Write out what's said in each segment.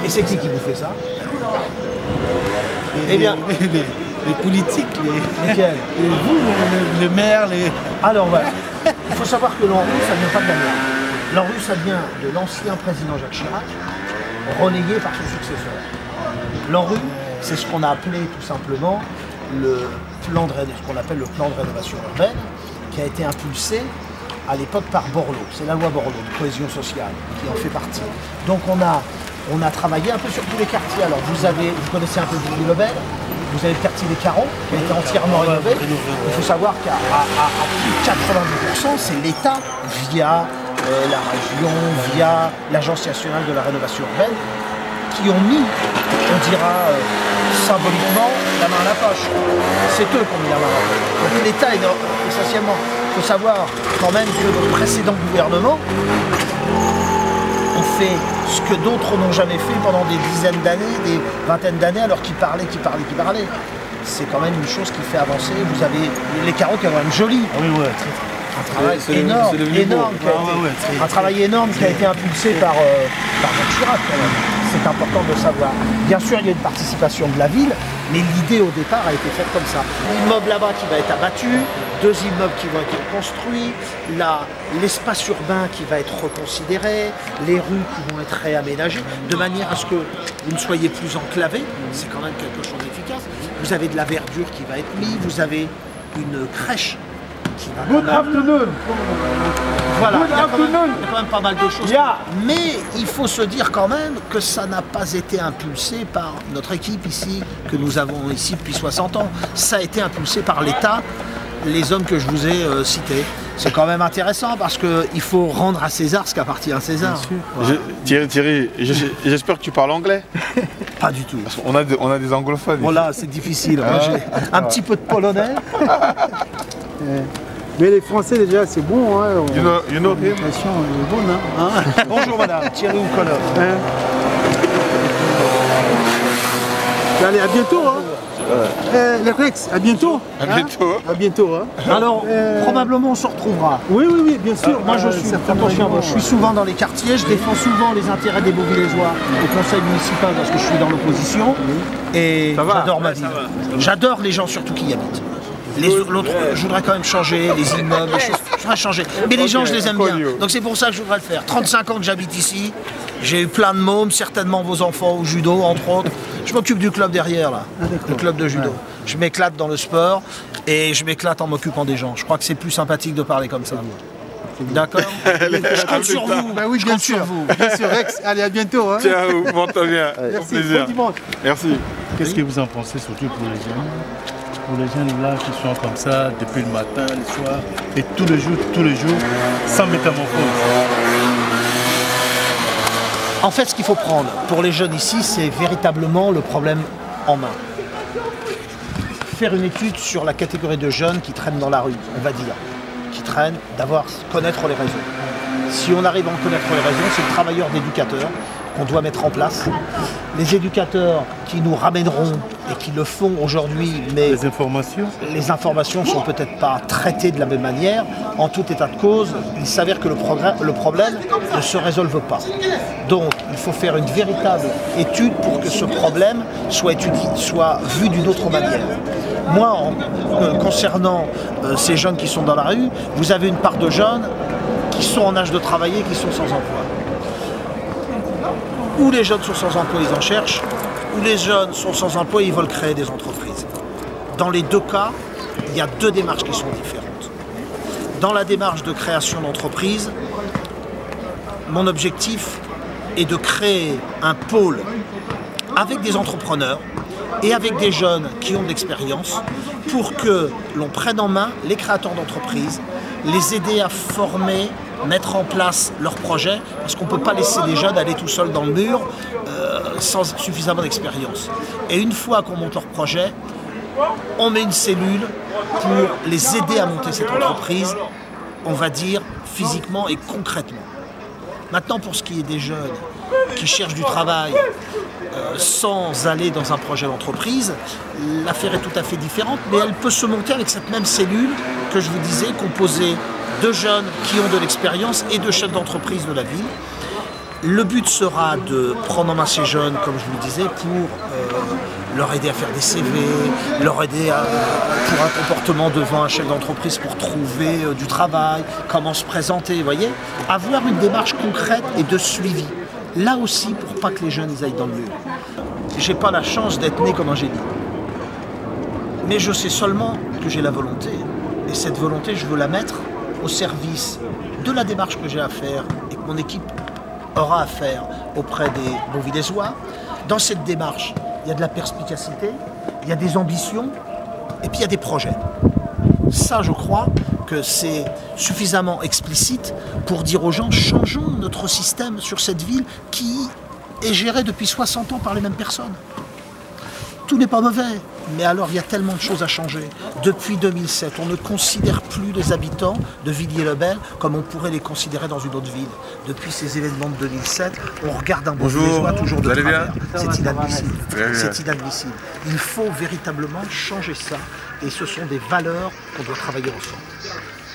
Et c'est qui vous fait ça? Eh bien, les politiques, lesquels? Vous, le maire, les... Alors voilà, il faut savoir que l'ANRU, ça ne vient pas de la mer. L'ANRU, ça vient de l'ancien président Jacques Chirac, relayé par son successeur. L'ANRU, c'est ce qu'on a appelé tout simplement ce qu'on appelle le plan de rénovation urbaine, qui a été impulsé à l'époque par Borloo. C'est la loi Borloo de cohésion sociale qui en fait partie. Donc on a travaillé un peu sur tous les quartiers. Alors vous connaissez un peu Villiers-le-Bel, vous avez le quartier des Carreaux qui a été entièrement rénové. Il faut savoir qu'à plus de 90%, c'est l'État via la région, via l'Agence nationale de la rénovation urbaine, qui ont mis, on dira symboliquement, la main à la poche. C'est eux qui ont mis la main à la poche. Donc l'État est essentiellement. Il faut savoir quand même que le précédent gouvernement ont fait ce que d'autres n'ont jamais fait pendant des dizaines d'années, des vingtaines d'années, alors qu'ils parlaient. C'est quand même une chose qui fait avancer. Vous avez les Carreaux qui sont quand même jolis. Oui, ouais. Un travail énorme qui a été impulsé par Jacques Chirac quand même. C'est important de savoir. Bien sûr, il y a une participation de la ville, mais l'idée au départ a été faite comme ça. L'immeuble là-bas qui va être abattu, 2 immeubles qui vont être construits, l'espace urbain qui va être reconsidéré, les rues qui vont être réaménagées, de manière à ce que vous ne soyez plus enclavés. C'est quand même quelque chose d'efficace. Vous avez de la verdure qui va être mise, vous avez une crèche qui va... Good afternoon. Voilà, il y a quand même pas mal de choses. Yeah. Mais il faut se dire quand même que ça n'a pas été impulsé par notre équipe ici, que nous avons ici depuis 60 ans. Ça a été impulsé par l'État, les hommes que je vous ai cités. C'est quand même intéressant parce qu'il faut rendre à César ce qu'appartient à César. Ouais. Thierry, j'espère que tu parles anglais. Pas du tout. Parce on a des anglophones. Voilà, c'est difficile. Moi, j'ai un petit peu de polonais. Mais les Français déjà c'est bon, hein. You know him? L'impression est bonne, hein. Bonjour madame, Thierry Oukonov. Allez, à bientôt, hein. Les Rex, à bientôt. À bientôt. À bientôt, hein. Alors, probablement on se retrouvera. Oui, bien sûr. Moi je suis souvent dans les quartiers, je défends souvent les intérêts des Beauvillésois au conseil municipal parce que je suis dans l'opposition. Et j'adore ma ville. J'adore les gens surtout qui y habitent. L'autre, je voudrais quand même changer les immeubles, les choses, je voudrais changer. Mais les gens, je les aime bien. Donc c'est pour ça que je voudrais le faire. 35 ans que j'habite ici, j'ai eu plein de mômes, certainement vos enfants au judo, entre autres. Je m'occupe du club derrière, là, le club de judo. Je m'éclate dans le sport et je m'éclate en m'occupant des gens. Je crois que c'est plus sympathique de parler comme ça. D'accord. Je compte sur vous. Bah oui, bien sûr. Bien sûr, Rex. Allez, à bientôt. Hein. Ciao, monte bien. Merci, plaisir. bon dimanche. Merci. Qu'est-ce que vous en pensez, surtout pour les jeunes? Pour les jeunes là qui sont comme ça depuis le matin, le soir, et tous les jours, sans métamorphose. En fait, ce qu'il faut prendre pour les jeunes ici, c'est véritablement le problème en main. Faire une étude sur la catégorie de jeunes qui traînent dans la rue, on va dire, qui traînent, connaître les raisons. Si on arrive à en connaître les raisons, c'est le travailleur d'éducateur qu'on doit mettre en place. Les éducateurs qui nous ramèneront et qui le font aujourd'hui, mais les informations sont peut-être pas traitées de la même manière. En tout état de cause, il s'avère que le problème ne se résolve pas. Donc, il faut faire une véritable étude pour que ce problème soit vu d'une autre manière. Moi, concernant ces jeunes qui sont dans la rue, vous avez une part de jeunes qui sont en âge de travailler, qui sont sans emploi. Ou les jeunes sont sans emploi, ils en cherchent, ou les jeunes sont sans emploi, ils veulent créer des entreprises. Dans les deux cas, il y a deux démarches qui sont différentes. Dans la démarche de création d'entreprise, mon objectif est de créer un pôle avec des entrepreneurs et avec des jeunes qui ont de l'expérience pour que l'on prenne en main les créateurs d'entreprises, les aider à former, mettre en place leurs projets, parce qu'on ne peut pas laisser des jeunes aller tout seuls dans le mur sans suffisamment d'expérience. Et une fois qu'on monte leur projet, on met une cellule pour les aider à monter cette entreprise, on va dire physiquement et concrètement. Maintenant, pour ce qui est des jeunes qui cherchent du travail sans aller dans un projet d'entreprise, l'affaire est tout à fait différente, mais elle peut se monter avec cette même cellule que je vous disais, composée de jeunes qui ont de l'expérience et de chefs d'entreprise de la ville. Le but sera de prendre en main ces jeunes, comme je vous le disais, pour leur aider à faire des CV, leur aider pour un comportement devant un chef d'entreprise pour trouver du travail, comment se présenter, vous voyez. Avoir une démarche concrète et de suivi. Là aussi, pour pas que les jeunes ils aillent dans le mur. J'ai pas la chance d'être né comme un génie. Mais je sais seulement que j'ai la volonté. Et cette volonté, je veux la mettre au service de la démarche que j'ai à faire et que mon équipe aura à faire auprès des Beauvillésois. Dans cette démarche, il y a de la perspicacité, il y a des ambitions et puis il y a des projets. Ça, je crois que c'est suffisamment explicite pour dire aux gens, changeons notre système sur cette ville qui est gérée depuis 60 ans par les mêmes personnes. Tout n'est pas mauvais, mais alors il y a tellement de choses à changer. Depuis 2007, on ne considère plus les habitants de Villiers-le-Bel comme on pourrait les considérer dans une autre ville. Depuis ces événements de 2007, on regarde un Beauvillésois toujours de travers. C'est inadmissible. C'est inadmissible. Il faut véritablement changer ça, et ce sont des valeurs qu'on doit travailler ensemble.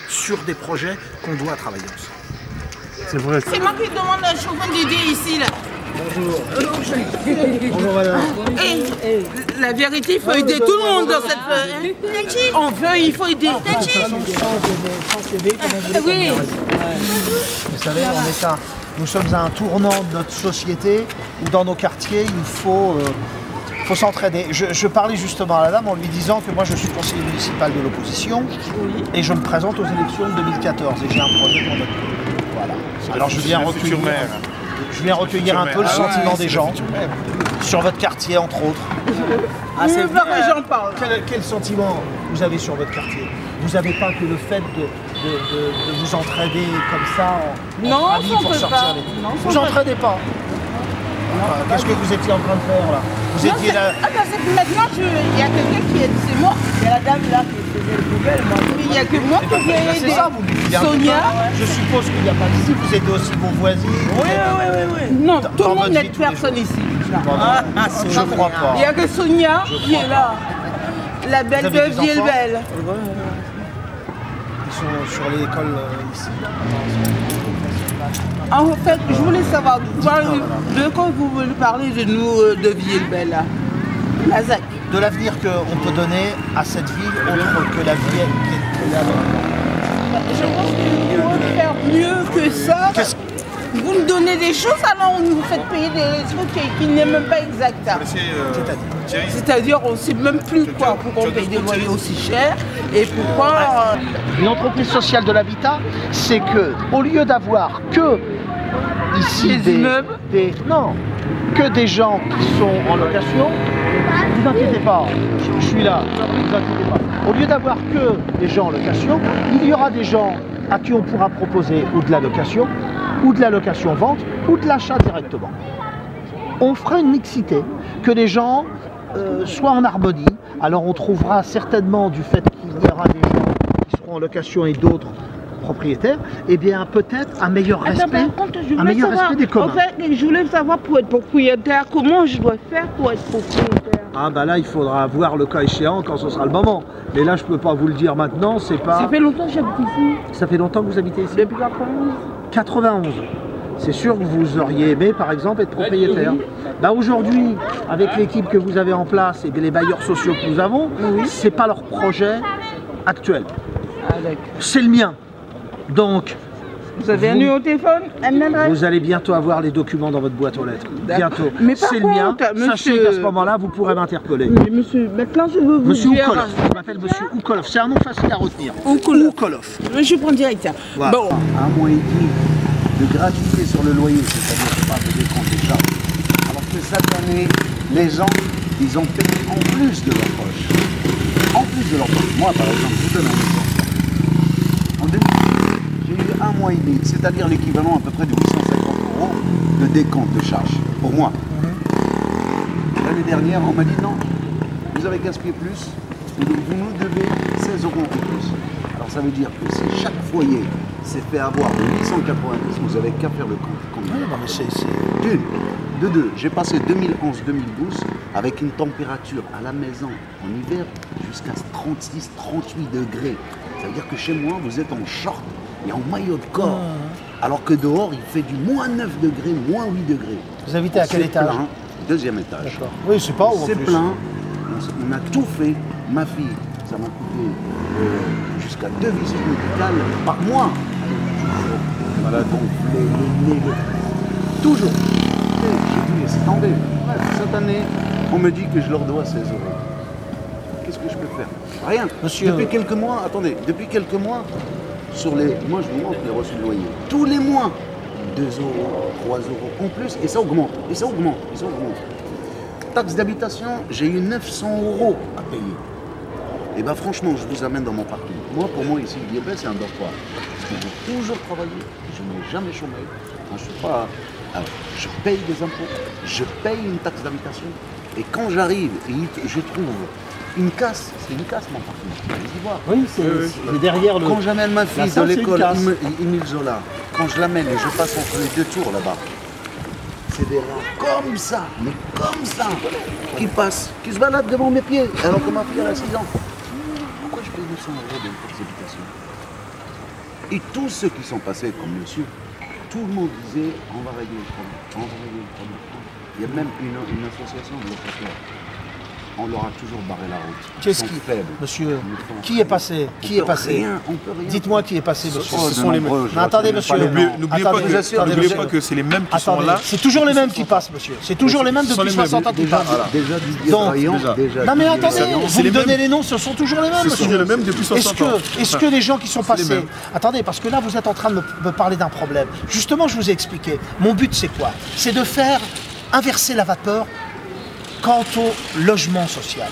Sur des projets qu'on doit travailler ensemble. C'est vrai. C'est moi qui demande un chauffeur Didier ici là. Bonjour. Bonjour madame. Hey, la vérité, il faut aider tout le monde dans cette... On veut, il faut aider. Oui. Vous savez, nous sommes à un tournant de notre société où dans nos quartiers, il faut s'entraider. Je parlais justement à la dame en lui disant que moi je suis conseiller municipal de l'opposition et je me présente aux élections de 2014 et j'ai un projet pour notre pays. Voilà. Alors je viens recueillir un peu le sentiment des gens sur votre quartier entre autres. Ah, c'est vrai que j'en parle. Quel sentiment vous avez sur votre quartier? Vous n'avez pas que le fait de vous entraider comme ça en famille pour sortir les... Non, vous entraidez pas. Qu'est-ce que vous étiez en train de faire là? Vous étiez là. Ah, parce que maintenant, il y a quelqu'un qui est. C'est moi. Il y a la dame là qui faisait le poubelle. Il n'y a que moi qui viens aider. C'est ça, vous lui dites. Sonia. Je suppose qu'il n'y a pas d'ici. Vous aidez aussi vos voisines. Oui. Non, tout le monde n'aide personne ici. Je ne crois pas. Il n'y a que Sonia qui est là. La belle de Villiers-le-Bel. Ils sont sur l'école ici. En fait, je voulais savoir, de quoi vous voulez parler de nous, de Villiers-le-Bel, là? La ZAC. De l'avenir qu'on peut donner à cette ville, autre que la vie qui est là. Je pense qu'il faut faire mieux que ça. Vous nous donnez des choses, alors vous nous faites payer des trucs qui n'est même pas exact. C'est-à-dire, on ne sait même plus quoi, pourquoi on paye des loyers aussi chers et pourquoi... Une entreprise sociale de l'habitat, c'est que, au lieu d'avoir que ici que des gens qui sont en location, ne vous inquiétez pas, je suis là, ne vous inquiétez pas. Au lieu d'avoir que des gens en location, il y aura des gens à qui on pourra proposer ou de la location vente, ou de l'achat directement. On fera une mixité, que les gens soient en harmonie. Alors on trouvera certainement, du fait qu'il y aura des gens qui seront en location et d'autres propriétaires, et bien peut-être un meilleur respect, respect des communs. En fait, je voulais savoir, pour être propriétaire, comment je dois faire pour être propriétaire? Ah bah là, il faudra voir le cas échéant quand ce sera le moment. Mais là, je peux pas vous le dire maintenant, c'est pas... Ça fait longtemps que j'habite ici. Ça fait longtemps que vous habitez ici? Depuis 91. 91. C'est sûr que vous auriez aimé, par exemple, être propriétaire. Bah aujourd'hui, avec l'équipe que vous avez en place et les bailleurs sociaux que nous avons, c'est pas leur projet actuel. Ah, d'accord. C'est le mien. Donc, vous avez un numéro de téléphone, une adresse? Vous allez bientôt avoir les documents dans votre boîte aux lettres. Bientôt. Mais c'est le mien. Sachez qu'à ce moment-là, vous pourrez m'interpeller. Mais monsieur, maintenant je veux vous Monsieur dire... Oukolov. Je m'appelle Monsieur Oukolov. C'est un nom facile à retenir. Oukolov. Je prends direct. Voilà. Bon. Un mois et demi de gratuité sur le loyer, c'est-à-dire pas de décompte des charges. Alors que cette année, les gens, ils ont payé en plus de leur poche. En plus de leur poche. Moi, par exemple, je vous donne un exemple. En 2018, j'ai eu un mois et demi, c'est-à-dire l'équivalent à peu près de 850 € de décompte de charges, pour moi. L'année dernière, on m'a dit non, vous avez gaspillé plus, vous nous devez 16 € en plus. Alors ça veut dire que si chaque foyer s'est fait avoir de 890, vous avez qu'à faire le compte. Combien? Non, mais c'est... D'une. De deux, j'ai passé 2011-2012 avec une température à la maison en hiver jusqu'à 36-38 degrés. Ça veut dire que chez moi, vous êtes en short et en maillot de corps. Alors que dehors, il fait du moins 9 degrés, moins 8 degrés. Vous habitez à quel étage? Plein, deuxième étage. D'accord. Oui, c'est pas haut en C'est plus. plein. On a tout fait. Ma fille, ça m'a coûté jusqu'à 2 visites médicales par mois. Malade gonflé, le nez, toujours. J'ai dit, laissez tomber. Ouais, cette année, on me dit que je leur dois 16 €. Qu'est-ce que je peux faire? Rien. Monsieur... Depuis quelques mois, attendez, depuis quelques mois, moi je vous montre les reçus de loyer. Tous les mois, 2 €, 3 € en plus, et ça augmente, et ça augmente, et ça augmente. Taxe d'habitation, j'ai eu 900 € à payer. Et bien franchement, je vous amène dans mon parking. Moi, pour moi, ici, Liébel, c'est un dortoir. J'ai toujours travaillé, je n'ai jamais chômé. Enfin, je suis pas... Alors, je paye des impôts, je paye une taxe d'habitation. Et quand j'arrive et je trouve une casse, c'est une casse mon parking. Allez-y voir. Oui, c'est derrière le... Quand j'amène ma fille de salle, c'est une l'école casse. Émile Zola, quand je l'amène et je passe entre les 2 tours là-bas, c'est des rats comme ça, mais comme ça, qui passent, qui se baladent devant mes pieds, alors que ma fille a 6 ans. Pourquoi je paye 200 € de taxe d'habitation? Et tous ceux qui sont passés comme monsieur, tout le monde disait on va régler le problème, on va régler le problème. Il y a même une association de locataires. On leur a toujours barré la route. Qu'est-ce qui... Monsieur, qui est passé? Qui est passé? Dites-moi qui est passé, monsieur. Ce sont les mêmes. Attendez, monsieur. N'oubliez pas que c'est les mêmes qui sont là. C'est toujours les mêmes qui passent, monsieur. C'est toujours les mêmes depuis 60 ans qui passent. Déjà Didier Rayon, déjà... Non mais attendez, vous me donnez les noms, ce sont toujours les mêmes, monsieur. Ce sont les mêmes depuis 60 ans. Est-ce que les gens qui sont passés... Attendez, parce que là, vous êtes en train de me parler d'un problème. Justement, je vous ai expliqué. Mon but, c'est quoi? C'est de faire inverser la vapeur quant au logement social.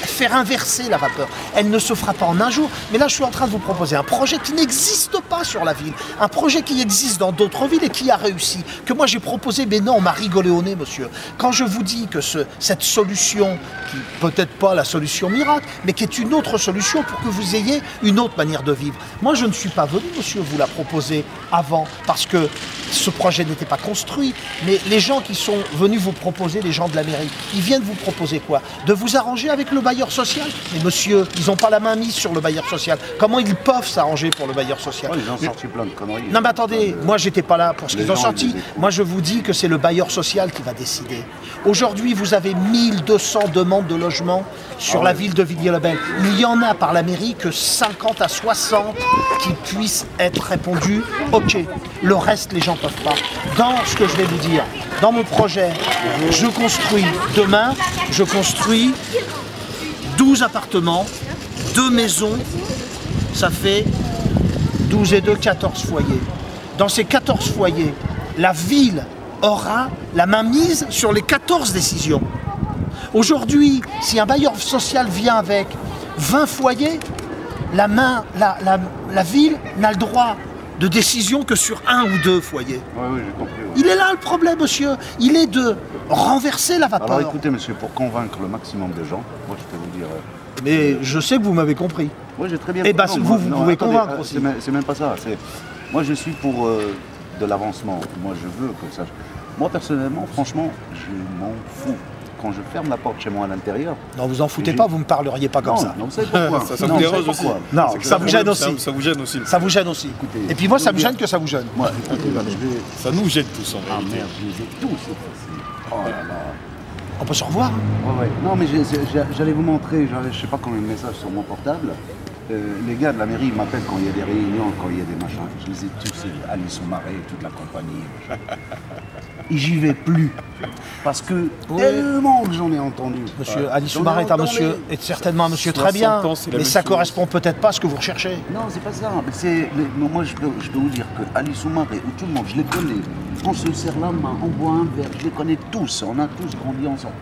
Faire inverser la vapeur. Elle ne se fera pas en un jour. Mais là, je suis en train de vous proposer un projet qui n'existe pas sur la ville. Un projet qui existe dans d'autres villes et qui a réussi. Que moi, j'ai proposé, mais non, on m'a rigolé au nez, monsieur. Quand je vous dis que cette solution, qui peut-être pas la solution miracle, mais qui est une autre solution pour que vous ayez une autre manière de vivre. Moi, je ne suis pas venu, monsieur, vous la proposer avant, parce que ce projet n'était pas construit. Mais les gens qui sont venus vous proposer, les gens de la mairie, ils viennent vous proposer quoi? De vous arranger avec le bailleur social. Mais monsieur, ils n'ont pas la main mise sur le bailleur social. Comment ils peuvent s'arranger pour le bailleur social? Ils ont sorti plein de conneries. Non mais attendez, moi j'étais pas là pour ce qu'ils ont sorti. Moi je vous dis que c'est le bailleur social qui va décider. Aujourd'hui, vous avez 1200 demandes de logement sur la ville de Villiers-le-Bel. Il y en a par la mairie que 50 à 60 qui puissent être répondus. Ok, le reste les gens ne peuvent pas. Dans ce que je vais vous dire, dans mon projet, je construis demain, je construis 12 appartements, 2 maisons, ça fait 12 et 2, 14 foyers. Dans ces 14 foyers, la ville aura la main mise sur les 14 décisions. Aujourd'hui, si un bailleur social vient avec 20 foyers, la ville n'a le droit de décision que sur 1 ou 2 foyers. Oui, j'ai compris. Oui. Il est là le problème, monsieur. Il est de renverser la vapeur. Alors écoutez, monsieur, pour convaincre le maximum de gens, moi je peux vous dire... Mais je sais que vous m'avez compris. Oui, j'ai très bien compris. Et bah, vous pouvez convaincre aussi. C'est même pas ça. Moi, je suis pour de l'avancement. Moi, je veux que ça... Moi, personnellement, franchement, je m'en fous. Quand je ferme la porte chez moi à l'intérieur... Non, vous en foutez pas, vous me parleriez pas comme ça. Non, vous savez pourquoi? Ça vous dérange aussi. Non, ça vous gêne aussi. Ça vous gêne aussi. Ça vous gêne aussi. Écoutez, et puis moi, ça me gêne que ça vous gêne. Moi, écoutez, ça nous gêne tous en réalité. Ah merde, je les ai tous effacés. Oh là là. On peut se revoir? Ouais. Non, mais j'allais vous montrer, je sais pas combien de messages sur mon portable. Les gars de la mairie m'appellent quand il y a des réunions, quand il y a des machins. Je les ai tous, Alice Soumaré, toute la compagnie. Et j'y vais plus. Parce que tellement que j'en ai entendu. Monsieur Alice Soumaré est certainement un monsieur très bien, mais ça correspond peut-être pas à ce que vous recherchez. Non, c'est pas ça. Moi, je peux vous dire que Alice Soumaré ou tout le monde, je les connais. On se serre la main, on boit un verre, je les connais tous. On a tous grandi ensemble.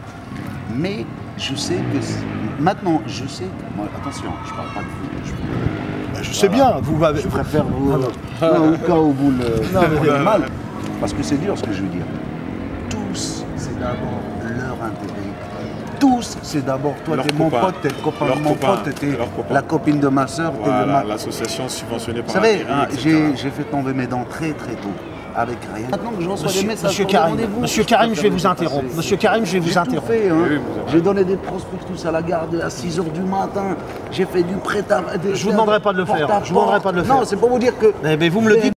Mais je sais que... Maintenant, je sais... Moi, attention, je parle pas de vous. Je sais bien, vous m'avez... Je préfère vous... au cas où vous le mal. Parce que c'est dur ce que je veux dire. Tous, c'est d'abord leur intérêt. Tous, c'est d'abord toi, t'es mon pote, t'es le copain de mon pote, t'es la copine de ma soeur, t'es l'association subventionnée par la mairie. Vous savez, j'ai fait tomber mes dents très très tôt. Avec rien. Maintenant que je reçois des messages Monsieur Karim, je vais vous interrompre. Monsieur Karim, je vais vous interrompre. J'ai donné des prospectus à la gare à 6 h du matin. J'ai fait du prêt à... Je vous demanderai pas de le faire. Je vous demanderai pas de le faire. Non, c'est pour vous dire que... Mais vous me le dites.